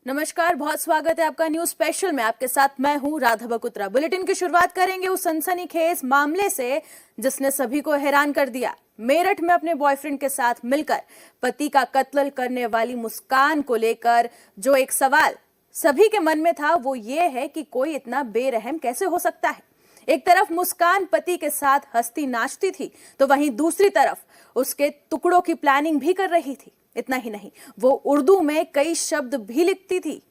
नमस्कार, बहुत स्वागत है आपका न्यूज स्पेशल में। आपके साथ मैं हूं राधा बकुत्रा। बुलेटिन की शुरुआत करेंगे उस सनसनीखेज मामले से जिसने सभी को हैरान कर दिया। मेरठ में अपने बॉयफ्रेंड के साथ मिलकर पति का कत्ल करने वाली मुस्कान को लेकर जो एक सवाल सभी के मन में था वो ये है कि कोई इतना बेरहम कैसे हो सकता है। एक तरफ मुस्कान पति के साथ हंसती नाचती थी तो वहीं दूसरी तरफ उसके टुकड़ों की प्लानिंग भी कर रही थी। इतना ही नहीं, वो उर्दू में कई शब्द भी लिखती थी।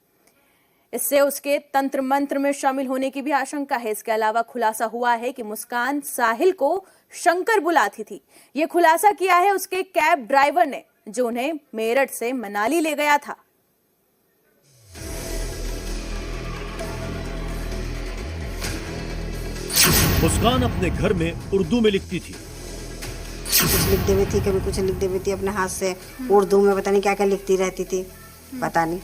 इससे उसके तंत्र मंत्र में शामिल होने की भी आशंका है। इसके अलावा खुलासा हुआ है कि मुस्कान साहिल को शंकर बुलाती थी। ये खुलासा किया है उसके कैब ड्राइवर ने जो उन्हें मेरठ से मनाली ले गया था। मुस्कान अपने घर में उर्दू में लिखती थी। कुछ लिख देती थी, कभी कुछ लिख देती थी अपने हाथ से उर्दू में। पता नहीं क्या क्या लिखती रहती थी, पता नहीं।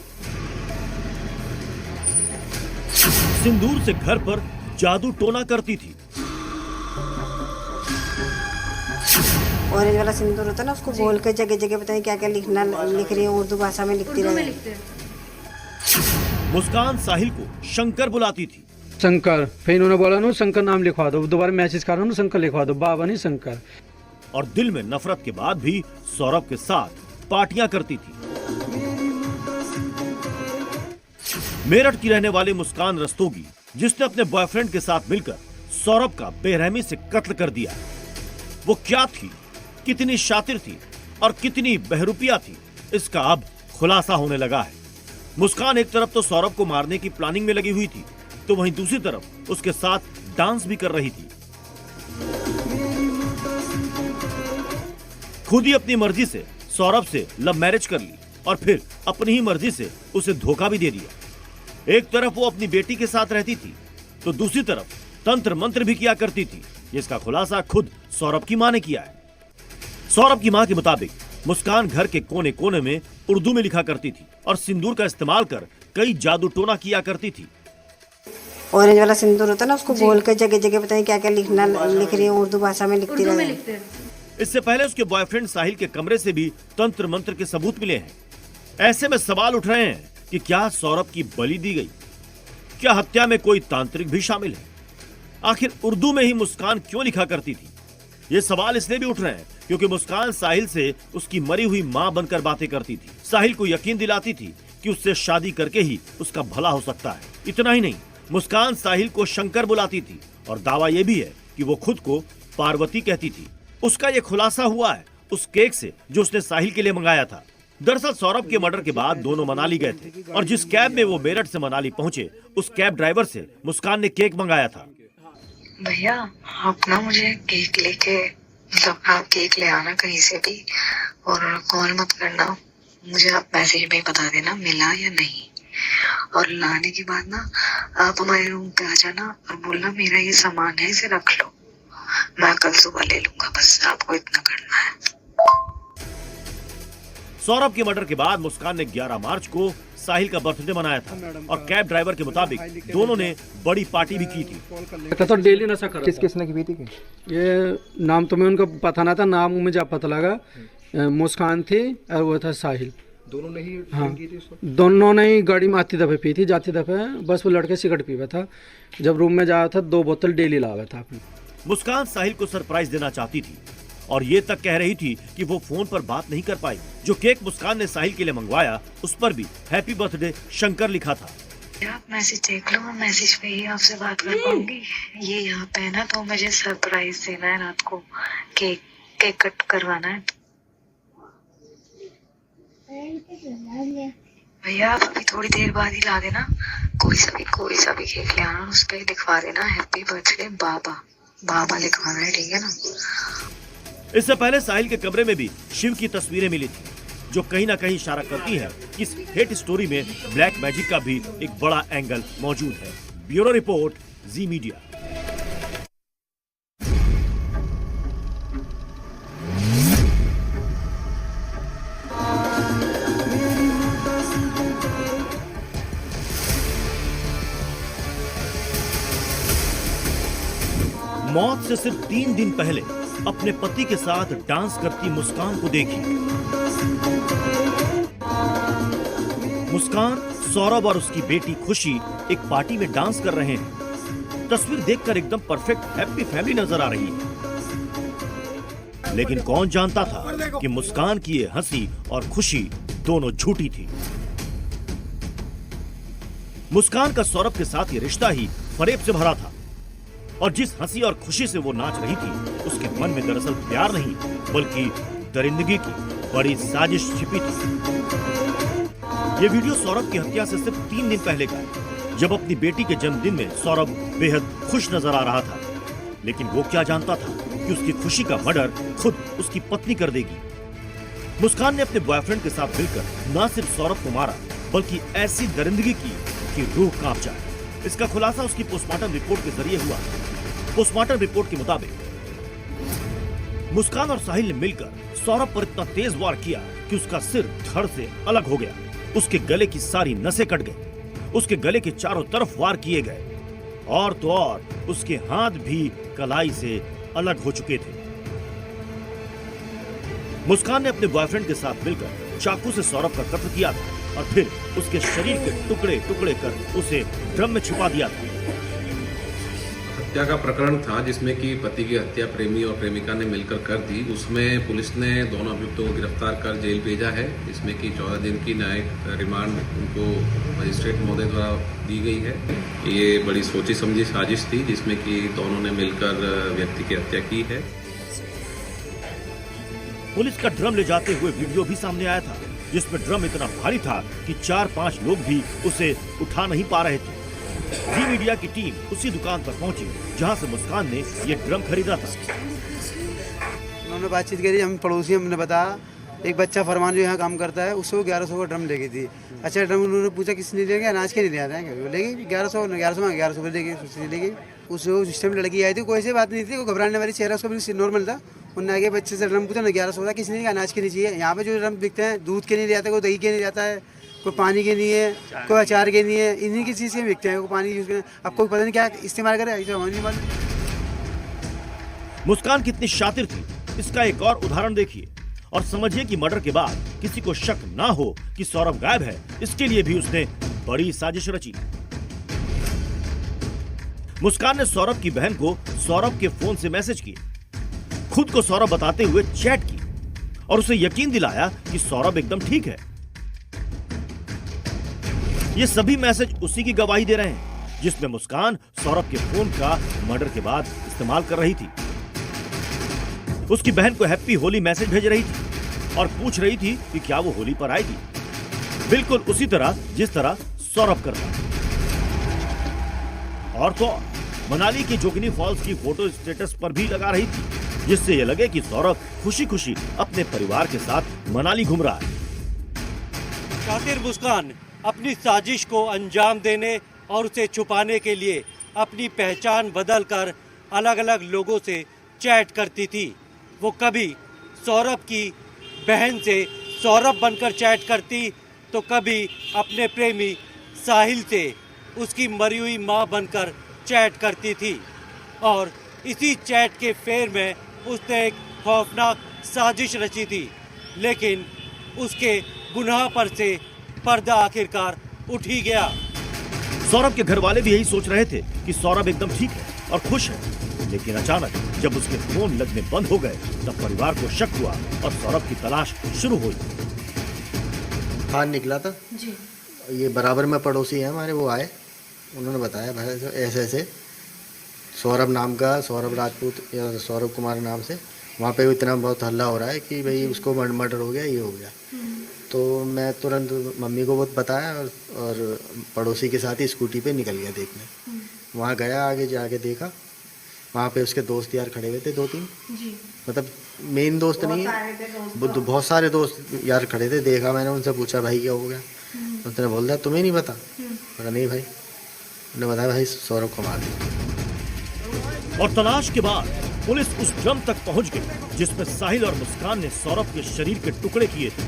सिंदूर से घर पर जादू टोना करती थी। ऑरेंज वाला सिंदूर होता ना, उसको बोल के जगह जगह पता नहीं क्या क्या लिख रही है, उर्दू भाषा में लिखती रहती। मुस्कान साहिल को शंकर बुलाती थी। शंकर, फिर इन्होंने बोला ना शंकर नाम लिखवा दो। दोबारा मैसेज कर रहा हूँ, शंकर लिखवा दो, बाबा नहीं शंकर। और दिल में नफरत के बाद भी सौरभ के साथ पार्टियां करती थी। मेरठ की रहने वाली मुस्कान रस्तोगी, जिसने अपने बॉयफ्रेंड के साथ मिलकर सौरभ का बेरहमी से कत्ल कर दिया, वो क्या थी, कितनी शातिर थी और कितनी बहरूपिया थी, इसका अब खुलासा होने लगा है। मुस्कान एक तरफ तो सौरभ को मारने की प्लानिंग में लगी हुई थी तो वहीं दूसरी तरफ उसके साथ डांस भी कर रही थी। खुद ही अपनी मर्जी से सौरभ से लव मैरिज कर ली और फिर अपनी ही मर्जी से उसे धोखा भी दे दिया। एक तरफ वो अपनी बेटी के साथ रहती थी तो दूसरी तरफ तंत्र मंत्र भी किया करती थी, जिसका खुलासा खुद सौरभ की मां ने किया है। सौरभ की मां के मुताबिक मुस्कान घर के कोने कोने में उर्दू में लिखा करती थी और सिंदूर का इस्तेमाल कर कई जादू टोना किया करती थी। ऑरेंज वाला सिंदूर होता ना, उसको बोल के जगह जगह पता नहीं क्या क्या लिख रही है, उर्दू भाषा में लिखती रहती। इससे पहले उसके बॉयफ्रेंड साहिल के कमरे से भी तंत्र मंत्र के सबूत मिले हैं। ऐसे में सवाल उठ रहे हैं कि क्या सौरभ की बलि दी गई? क्या हत्या में कोई तांत्रिक भी शामिल है? आखिर उर्दू में ही मुस्कान क्यों लिखा करती थी? ये सवाल इसलिए भी उठ रहे हैं क्योंकि मुस्कान साहिल से उसकी मरी हुई मां बनकर बातें करती थी। साहिल को यकीन दिलाती थी कि उससे शादी करके ही उसका भला हो सकता है। इतना ही नहीं, मुस्कान साहिल को शंकर बुलाती थी और दावा यह भी है कि वो खुद को पार्वती कहती थी। उसका ये खुलासा हुआ है उस केक से जो उसने साहिल के लिए मंगाया था। दरअसल सौरभ के मर्डर के बाद दोनों मनाली गए थे और जिस कैब में वो मेरठ से मनाली पहुंचे उस कैब ड्राइवर से मुस्कान ने केक मंगाया था। भैया आप ना मुझे केक लेके, मतलब आप केक ले आना कहीं से भी और कॉल मत करना, मुझे आप मैसेज में बता देना मिला या नहीं। और लाने के बाद ना आप हमारे रूम पे आ जाना और बोलना मेरा ये सामान है, इसे रख लो, मैं कल सुबह ले लूंगा। बस आपको इतना करना है। सौरभ के मर्डर के बाद मुस्कान ने 11 मार्च को साहिल का बर्थडे मनाया था और कैब ड्राइवर के मुताबिक दोनों ने बड़ी पार्टी भी की थी। तो डेली नशा कर किस किसने की थी? ये नाम तो मैं उनका पता ना था, नाम मुझे पता लगा। मुस्कान थी और वो था साहिल। दोनों ने ही हाँ, की थी? दोनों ने ही गाड़ी में आती दफे पी थी, जाती दफे बस वो लड़के सिगरेट पीवा था। जब रूम में जाया था 2 बोतल डेली लावा था अपने। मुस्कान साहिल को सरप्राइज देना चाहती थी और ये तक कह रही थी कि वो फोन पर बात नहीं कर पाई। जो केक मुस्कान ने साहिल के लिए मंगवाया उस पर भी हैप्पी बर्थडे शंकर लिखा था। आप मैसेज देख लो, मैसेज पे ही आपसे बात कर पाऊंगी। ये यहाँ पे है ना, तो मुझे सरप्राइज देना है रात को, केक कट करवाना है। भैया आप अभी थोड़ी देर बाद ही ला देना, कोई सा भी केक ले आना, उस पे लिखवा देना हैप्पी बर्थडे बाबा लिखवाना है, ठीक है ना। इससे पहले साहिल के कमरे में भी शिव की तस्वीरें मिली थी जो कहीं ना कहीं इशारा करती है कि इस हेट स्टोरी में ब्लैक मैजिक का भी एक बड़ा एंगल मौजूद है। ब्यूरो रिपोर्ट, जी मीडिया। मौत से सिर्फ 3 दिन पहले अपने पति के साथ डांस करती मुस्कान को देखी। मुस्कान सौरभ और उसकी बेटी खुशी एक पार्टी में डांस कर रहे हैं। तस्वीर देखकर एकदम परफेक्ट हैप्पी फैमिली नजर आ रही है। लेकिन कौन जानता था कि मुस्कान की ये हंसी और खुशी दोनों झूठी थी। मुस्कान का सौरभ के साथ ये रिश्ता ही फरेब से भरा था और जिस हंसी और खुशी से वो नाच रही थी उसके मन में दरअसल प्यार नहीं बल्कि दरिंदगी की बड़ी साजिश छिपी थी। ये वीडियो सौरभ की हत्या से सिर्फ 3 दिन पहले का है, जब अपनी बेटी के जन्मदिन में सौरभ बेहद खुश नजर आ रहा था। लेकिन वो क्या जानता था कि उसकी खुशी का मर्डर खुद उसकी पत्नी कर देगी। मुस्कान ने अपने बॉयफ्रेंड के साथ मिलकर न सिर्फ सौरभ को मारा बल्कि ऐसी दरिंदगी की कि रूह कांप जाए। इसका खुलासा उसकी पोस्टमार्टम रिपोर्ट के जरिए हुआ। पोस्टमार्टम रिपोर्ट के मुताबिक मुस्कान और साहिल ने मिलकर सौरभ पर इतना तेज वार किया कि उसका सिर धड़ से अलग हो गया। उसके गले की सारी नसें कट गई। उसके गले के चारों तरफ वार किए गए और तो और उसके हाथ भी कलाई से अलग हो चुके थे। मुस्कान ने अपने बॉयफ्रेंड के साथ मिलकर चाकू से सौरभ का कत्ल किया था और फिर उसके शरीर के टुकड़े टुकड़े कर उसे ड्रम में छुपा दिया था। हत्या का प्रकरण था जिसमें कि पति की हत्या प्रेमी और प्रेमिका ने मिलकर कर दी। उसमें पुलिस ने दोनों अभियुक्तों को गिरफ्तार कर जेल भेजा है, जिसमें कि 14 दिन की न्यायिक रिमांड उनको मजिस्ट्रेट महोदय द्वारा दी गई है। ये बड़ी सोची समझी साजिश थी जिसमें कि दोनों ने मिलकर व्यक्ति की हत्या की है। पुलिस का ड्रम ले जाते हुए वीडियो भी सामने आया था, जिसमें ड्रम इतना भारी था कि 4-5 लोग भी उसे उठा नहीं पा रहे थे। जी मीडिया की टीम उसी दुकान पर पहुंची जहां से मुस्कान ने ये ड्रम खरीदा था। उन्होंने बातचीत करी, हम पड़ोसी हमने बताया एक बच्चा फरमान जो यहाँ काम करता है उससे वो 1100 का ड्रम ले गई थी। अच्छा ड्रम उन्होंने पूछा किसने ले गया, अनाज के नहीं ले आते हैं, लेगी 1100 में 1100 ले गई उससे वो सिस्टम लड़की आई थी। कोई ऐसी बात नहीं थी, कोई घबराने वाली चेहरा उसका बिल्कुल नॉर्मल था। उन्होंने आगे बच्चे से ड्रम पूछा ना 1100 था, किसने नहीं, अनाज के नहीं चाहिए। यहाँ पे जो ड्रम बिकते हैं दूध के नहीं ले आता, कोई दही के नहीं जाता है, कोई पानी के नहीं है, कोई अचार के नहीं है, इन्हीं की चीज़ के बिकते हैं। कोई पानी यूज करें, अब कोई पता नहीं क्या इस्तेमाल करे, ऐसा होने नहीं मालूम। मुस्कान कितनी शातिर थी इसका एक और उदाहरण देखिए और समझिए कि मर्डर के बाद किसी को शक ना हो कि सौरभ गायब है, इसके लिए भी उसने बड़ी साजिश रची। मुस्कान ने सौरभ की बहन को सौरभ के फोन से मैसेज किए, खुद को सौरभ बताते हुए चैट की और उसे यकीन दिलाया कि सौरभ एकदम ठीक है। ये सभी मैसेज उसी की गवाही दे रहे हैं जिसमें मुस्कान सौरभ के फोन का मर्डर के बाद इस्तेमाल कर रही थी। उसकी बहन को हैप्पी होली मैसेज भेज रही थी और पूछ रही थी कि क्या वो होली पर आएगी, बिल्कुल उसी तरह जिस तरह सौरभ करता। और तो मनाली की जोगिनी फॉल्स की फोटो स्टेटस पर भी लगा रही थी, जिससे ये लगे कि सौरभ खुशी खुशी अपने परिवार के साथ मनाली घूम रहा है। शातिर मुस्कान अपनी साजिश को अंजाम देने और उसे छुपाने के लिए अपनी पहचान बदलकर अलग अलग लोगों से चैट करती थी। वो कभी सौरभ की बहन से सौरभ बनकर चैट करती तो कभी अपने प्रेमी साहिल से उसकी मरी हुई माँ बनकर चैट करती थी और इसी चैट के फेर में उसने एक खौफनाक साजिश रची थी। लेकिन उसके गुनाह पर से पर्दा आखिरकार उठ ही गया। सौरभ के घर वाले भी यही सोच रहे थे कि सौरभ एकदम ठीक है और खुश है, लेकिन अचानक जब उसके फोन लगने बंद हो गए तब परिवार को शक हुआ और सौरभ की तलाश शुरू हुई। खान निकला था जी, ये बराबर में पड़ोसी है हमारे, वो आए, उन्होंने बताया भाई ऐसे ऐसे सौरभ नाम का, सौरभ राजपूत या सौरभ कुमार नाम से वहाँ पे इतना बहुत हल्ला हो रहा है कि भाई उसको मर्डर हो गया, ये हो गया। तो मैं तुरंत मम्मी को बहुत बताया और पड़ोसी के साथ ही स्कूटी पे निकल गया देखने। वहाँ गया, आगे जाके देखा, वहाँ पे उसके दोस्त यार खड़े हुए थे 2-3, मतलब मेन दोस्त नहीं है, बहुत सारे दोस्त यार खड़े थे। देखा मैंने, उनसे पूछा भाई क्या हो गया, उसने बोल दिया तुम्हें नहीं पता। मैंने नहीं भाई, उन्होंने बताया भाई सौरभ को मार दिया। और तलाश के बाद पुलिस उस ड्रम तक पहुंच गई जिसमें साहिल और मुस्कान ने सौरभ के शरीर के टुकड़े किए थे।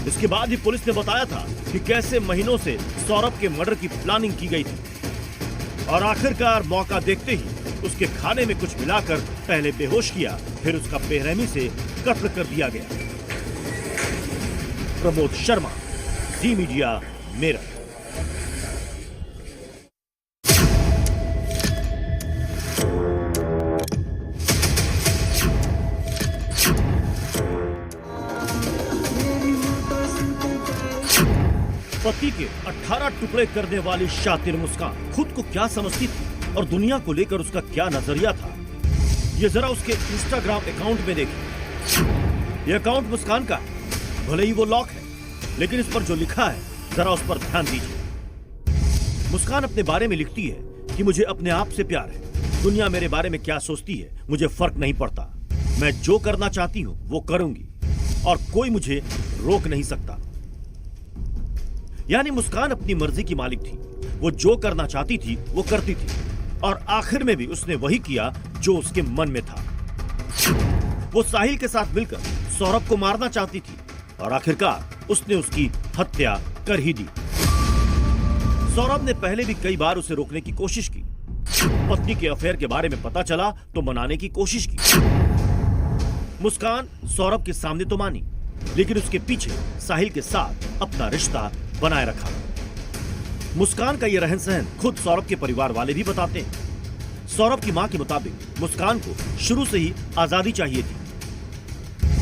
इसके बाद ही पुलिस ने बताया था कि कैसे महीनों से सौरभ के मर्डर की प्लानिंग की गई थी और आखिरकार मौका देखते ही उसके खाने में कुछ मिलाकर पहले बेहोश किया, फिर उसका बेरहमी से कत्ल कर दिया गया। प्रमोद शर्मा, जी मीडिया, मेरठ। पति के 18 टुकड़े करने वाली शातिर मुस्कान खुद को क्या समझती थी और दुनिया को लेकर उसका क्या नजरिया था, ये जरा उसके इंस्टाग्राम अकाउंट में देखिए। ये अकाउंट मुस्कान का है, भले ही वो लॉक है, लेकिन इस पर जो लिखा है जरा उस पर ध्यान दीजिए। मुस्कान अपने बारे में लिखती है कि मुझे अपने आप से प्यार है, दुनिया मेरे बारे में क्या सोचती है मुझे फर्क नहीं पड़ता, मैं जो करना चाहती हूँ वो करूंगी और कोई मुझे रोक नहीं सकता। यानी मुस्कान अपनी मर्जी की मालिक थी, वो जो करना चाहती थी वो करती थी और आखिर में भी उसने वही किया जो उसके मन में था। वो साहिल के साथ मिलकर सौरभ को मारना चाहती थी और आखिरकार उसने उसकी हत्या कर ही दी। सौरभ ने पहले भी कई बार उसे रोकने की कोशिश की, पत्नी के अफेयर के बारे में पता चला तो मनाने की कोशिश की। मुस्कान सौरभ के सामने तो मानी, लेकिन उसके पीछे साहिल के साथ अपना रिश्ता बनाए रखा। मुस्कान का यह रहन सहन खुद सौरभ के परिवार वाले भी बताते हैं। सौरभ की मां के मुताबिक मुस्कान को शुरू से ही आजादी चाहिए थी।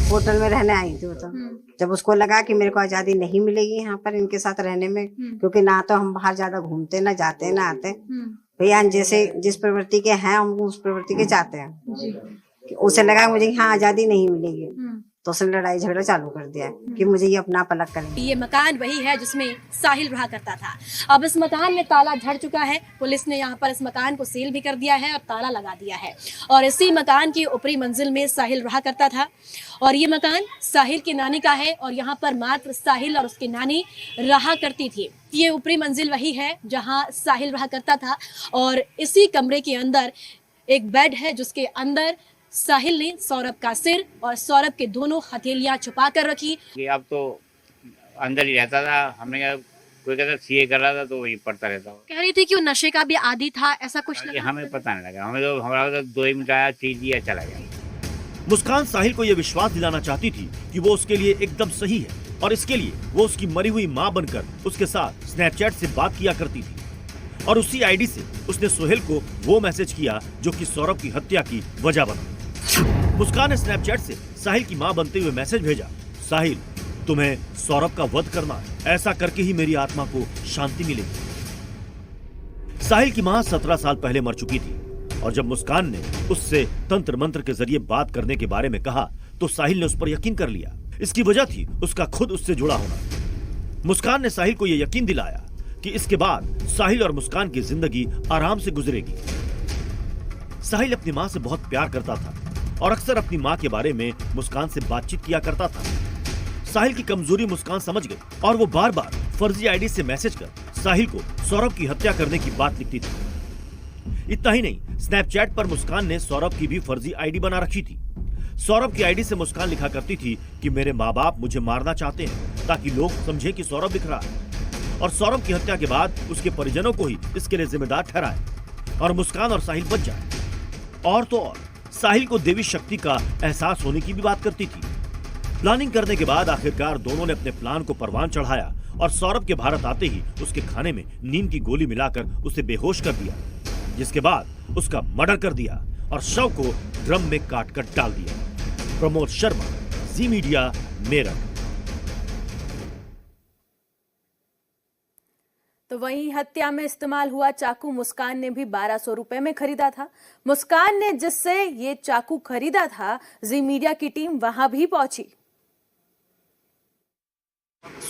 होटल में रहने आई थी वो तो, जब उसको लगा कि मेरे को आजादी नहीं मिलेगी यहाँ पर इनके साथ रहने में, क्योंकि ना तो हम बाहर ज्यादा घूमते ना जाते ना आते, भैया जैसे जिस प्रवृत्ति के हैं हम उस प्रवृत्ति के चाहते हैं। उसे लगा मुझे यहाँ आजादी नहीं मिलेगी, तो उसने लड़ाई झगड़ा चालू कर दिया कि मुझे ये अपना पलक करेंगे। ये मकान वही है जिसमें साहिल रहा करता था। अब इस मकान में ताला झड़ चुका है, पुलिस ने यहाँ पर इस मकान को सील भी कर दिया है और ताला लगा दिया है। और इसी मकान की ऊपरी मंजिल में साहिल रहा करता था और ये मकान साहिल की नानी का है और यहाँ पर मात्र साहिल और उसकी नानी रहा करती थी। ये ऊपरी मंजिल वही है जहाँ साहिल रहा करता था और इसी कमरे के अंदर एक बेड है जिसके अंदर साहिल ने सौरभ का सिर और सौरभ के दोनों हथेलियां छुपा कर रखी। अब तो अंदर ही रहता था, हमने कहा कोई कहता सीए कर रहा था तो वही पढ़ता रहता। कह रही थी कि वो नशे का भी आदी था, ऐसा कुछ लगा? हमें पता नहीं लगा, हमें तो हमारा तो 2 मिनट आया, चीज दिया, चला गया। मुस्कान साहिल को यह विश्वास दिलाना चाहती थी कि वो उसके लिए एकदम सही है और इसके लिए वो उसकी मरी हुई मां बनकर उसके साथ स्नैपचैट से बात किया करती थी और उसी आईडी से उसने सोहेल को वो मैसेज किया जो कि सौरभ की हत्या की वजह बना। मुस्कान ने स्नैपचैट से साहिल की मां बनते हुए मैसेज भेजा, साहिल तुम्हें सौरभ का वध करना है, ऐसा करके ही मेरी आत्मा को शांति मिलेगी। साहिल की मां 17 साल पहले मर चुकी थी और जब मुस्कान ने उससे तंत्र मंत्र के जरिए बात करने के बारे में कहा तो साहिल ने उस पर यकीन कर लिया। इसकी वजह थी उसका खुद उससे जुड़ा होना। मुस्कान ने साहिल को यह यकीन दिलाया कि इसके बाद साहिल और मुस्कान की जिंदगी आराम से गुजरेगी। साहिल अपनी मां से बहुत प्यार करता था और अक्सर अपनी मां के बारे में मुस्कान से बातचीत किया करता था। साहिल की कमजोरी मुस्कान समझ गई और वो बार बार फर्जी आईडी से मैसेज कर साहिल को सौरभ की हत्या करने की बात लिखती थी। इतना ही नहीं, स्नैपचैट पर मुस्कान ने सौरभ की भी फर्जी आईडी बना रखी थी। सौरभ की आईडी से मुस्कान लिखा करती थी कि मेरे माँ बाप मुझे मारना चाहते हैं ताकि लोग समझे कि सौरभ लिख रहा है और सौरभ की हत्या के बाद उसके परिजनों को ही इसके लिए जिम्मेदार ठहराए और मुस्कान और साहिल बच जाए। और तो और साहिल को देवी शक्ति का एहसास होने की भी बात करती थी। प्लानिंग करने के बाद आखिरकार दोनों ने अपने प्लान को परवान चढ़ाया और सौरभ के भारत आते ही उसके खाने में नीम की गोली मिलाकर उसे बेहोश कर दिया, जिसके बाद उसका मर्डर कर दिया और शव को ड्रम में काट कर डाल दिया। प्रमोद शर्मा, जी मीडिया, मेरठ। तो वहीं हत्या में इस्तेमाल हुआ चाकू मुस्कान ने भी 1200 रुपए में खरीदा था। मुस्कान ने जिससे ये चाकू खरीदा था, जी मीडिया की टीम वहां भी पहुंची।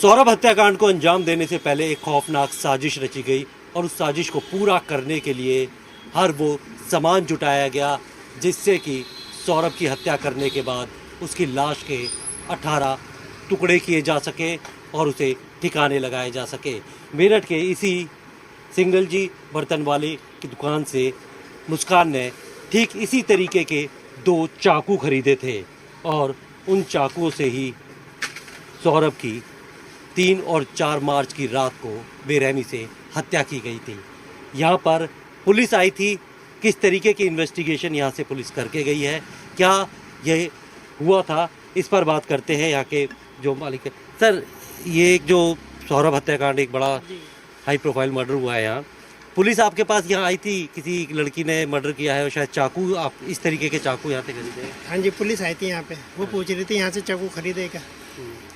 सौरभ हत्याकांड को अंजाम देने से पहले एक खौफनाक साजिश रची गई और उस साजिश को पूरा करने के लिए हर वो सामान जुटाया गया जिससे कि सौरभ की हत्या करने के बाद उसकी लाश के 18 टुकड़े किए जा सके और उसे ठिकाने लगाए जा सके। मेरठ के इसी सिंगल जी बर्तन वाले की दुकान से मुस्कान ने ठीक इसी तरीके के 2 चाकू खरीदे थे और उन चाकुओं से ही सौरभ की 3 और 4 मार्च की रात को बेरहमी से हत्या की गई थी। यहाँ पर पुलिस आई थी, किस तरीके की इन्वेस्टिगेशन यहाँ से पुलिस करके गई है, क्या ये हुआ था, इस पर बात करते हैं यहाँ के जो मालिक है। सर, ये जो सौरभ हत्याकांड एक बड़ा हाई प्रोफाइल मर्डर हुआ है, यहाँ पुलिस आपके पास यहाँ आई थी, किसी लड़की ने मर्डर किया है और शायद चाकू, आप इस तरीके के चाकू यहाँ से खरीदे? हाँ जी, पुलिस आई थी यहाँ पे, वो पूछ रही थी यहाँ से चाकू खरीदेगा।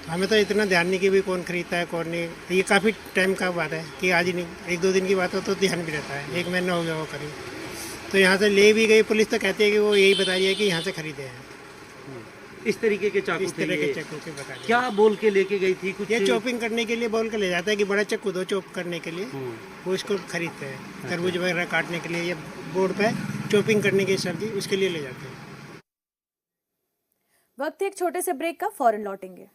तो हमें तो इतना ध्यान नहीं कि भी कौन खरीदता है कौन नहीं। ये काफ़ी टाइम का बात है कि आज ही नहीं, 1-2 दिन की बात हो तो ध्यान भी रहता है। 1 महीना हो गया वो करीब। तो यहाँ से ले भी गई पुलिस, तो कहती है कि वो यही बता रही है कि यहाँ से खरीदे हैं। इस तरीके के चाकू इस तरह के चाकू के बता रही है। क्या बोल के लेके गई थी कुछ? ये चॉपिंग करने के लिए बोल के ले जाता है कि बड़ा चाकू दो चॉप करने के लिए, वो इसको खरीदते हैं। तरबूज वगैरह काटने के लिए या बोर्ड पे चॉपिंग करने की सब्जी, उसके लिए ले जाते हैं। वक्त एक छोटे से ब्रेक का, फौरन लौटेंगे।